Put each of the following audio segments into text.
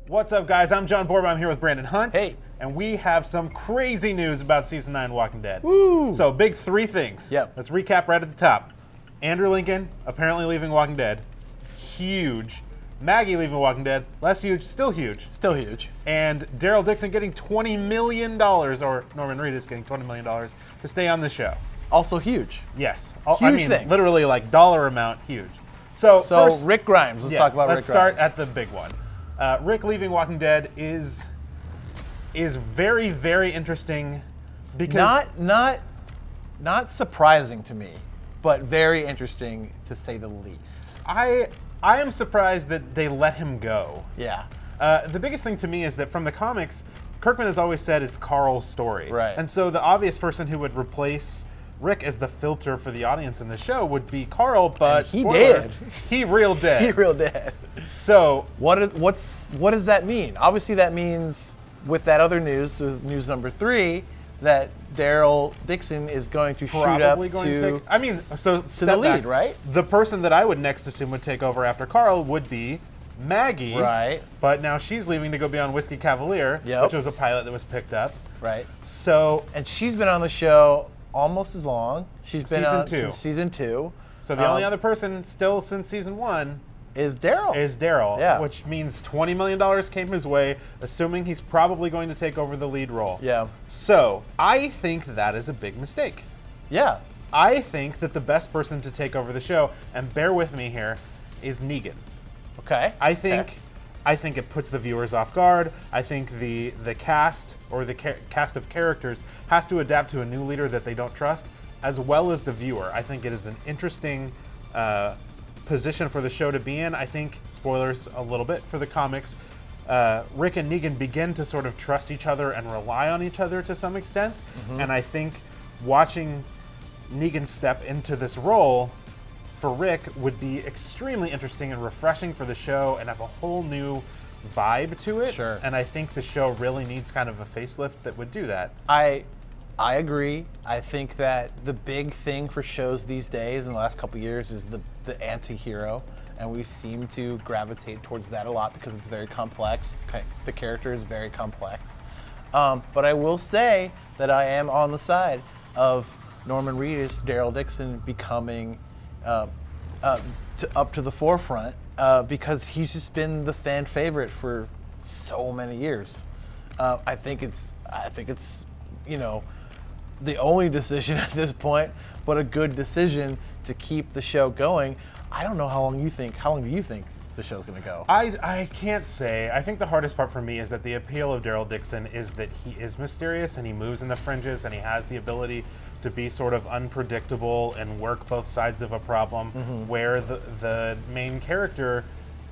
What's up, guys? I'm John Borba. I'm here with Brandon Hunt. Hey. And we have some crazy news about Season 9 Walking Dead. Woo! So, big three things. Yep. Let's recap right at the top. Andrew Lincoln apparently leaving Walking Dead. Huge. Maggie leaving Walking Dead. Less huge, still huge. Still huge. And Daryl Dixon getting $20 million, or Norman Reedus getting $20 million to stay on the show. Also huge. Yes. Huge thing. Literally like dollar amount huge. So first, Rick Grimes. Let's talk about Rick Grimes. Let's start Grimes. at the big one. Rick leaving Walking Dead is very, very interesting because not surprising to me, but very interesting to say the least. I am surprised that they let him go. Yeah. The biggest thing to me is that from the comics, Kirkman has always said it's Carl's story. Right. And so the obvious person who would replace Rick as the filter for the audience in the show would be Carl, but And he spoilers, did. He real dead. He real dead. So what does that mean? Obviously, that means with that other news, with news number 3, that Daryl Dixon is going to shoot up probably going to I mean, so to the lead, right? The person that I would next assume would take over after Carl would be Maggie. Right. But now she's leaving to go be on Whiskey Cavalier, Yep. which was a pilot that was picked up. right. So And she's been on the show almost as long. She's been Season on 2. since season 2. the only other person still since season 1 is Daryl. is Daryl, Yeah. which means $20 million came his way, assuming he's probably going to take over the lead role. Yeah. So I think that is a big mistake. Yeah. I think that the best person to take over the show, and bear with me here, is Negan. Okay. I think it puts the viewers off guard. I think the cast or the cast of characters has to adapt to a new leader that they don't trust, as well as the viewer. I think it is an interesting position for the show to be in. I think, spoilers a little bit for the comics, Rick and Negan begin to sort of trust each other and rely on each other to some extent. And I think watching Negan step into this role for Rick would be extremely interesting and refreshing for the show and have a whole new vibe to it. Sure. And I think the show really needs kind of a facelift that would do that. I agree. I think that the big thing for shows these days in the last couple of years is the anti-hero, and we seem to gravitate towards that a lot because it's very complex. The character is very complex. But I will say that I am on the side of Norman Reedus, Daryl Dixon becoming up to the forefront because he's just been the fan favorite for so many years. I think it's the only decision at this point, but a good decision to keep the show going. I don't know how long do you think the show's going to go? I can't say. I think the hardest part for me is that the appeal of Daryl Dixon is that he is mysterious and he moves in the fringes and he has the ability to be sort of unpredictable and work both sides of a problem, where the main character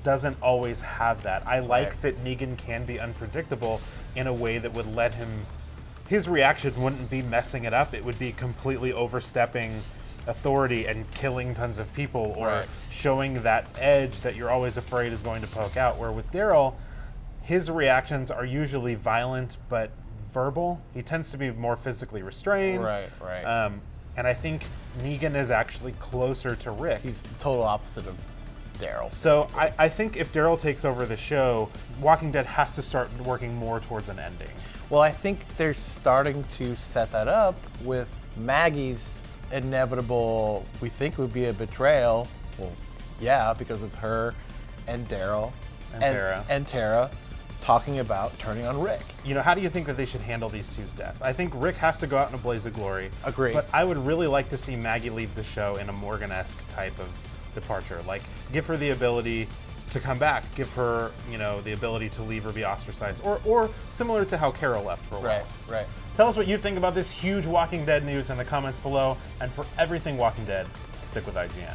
doesn't always have that. I like that Negan can be unpredictable in a way that would let him, his reaction wouldn't be messing it up, it would be completely overstepping authority and killing tons of people, or showing that edge that you're always afraid is going to poke out. Where with Daryl, his reactions are usually violent but verbal. He tends to be more physically restrained. Right. And I think Negan is actually closer to Rick. He's the total opposite of Daryl. So I think if Daryl takes over the show, Walking Dead has to start working more towards an ending. Well, I think they're starting to set that up with Maggie's inevitable, we think would be a betrayal. Well, yeah, because it's her and Daryl and Tara talking about turning on Rick. You know, how do you think that they should handle these two's death? I think Rick has to go out in a blaze of glory. Agree. But I would really like to see Maggie leave the show in a Morgan-esque type of departure. Like, give her the ability to come back. Give her, the ability to leave or be ostracized. Or similar to how Carol left for a while. Right. Tell us what you think about this huge Walking Dead news in the comments below. And for everything Walking Dead, stick with IGN.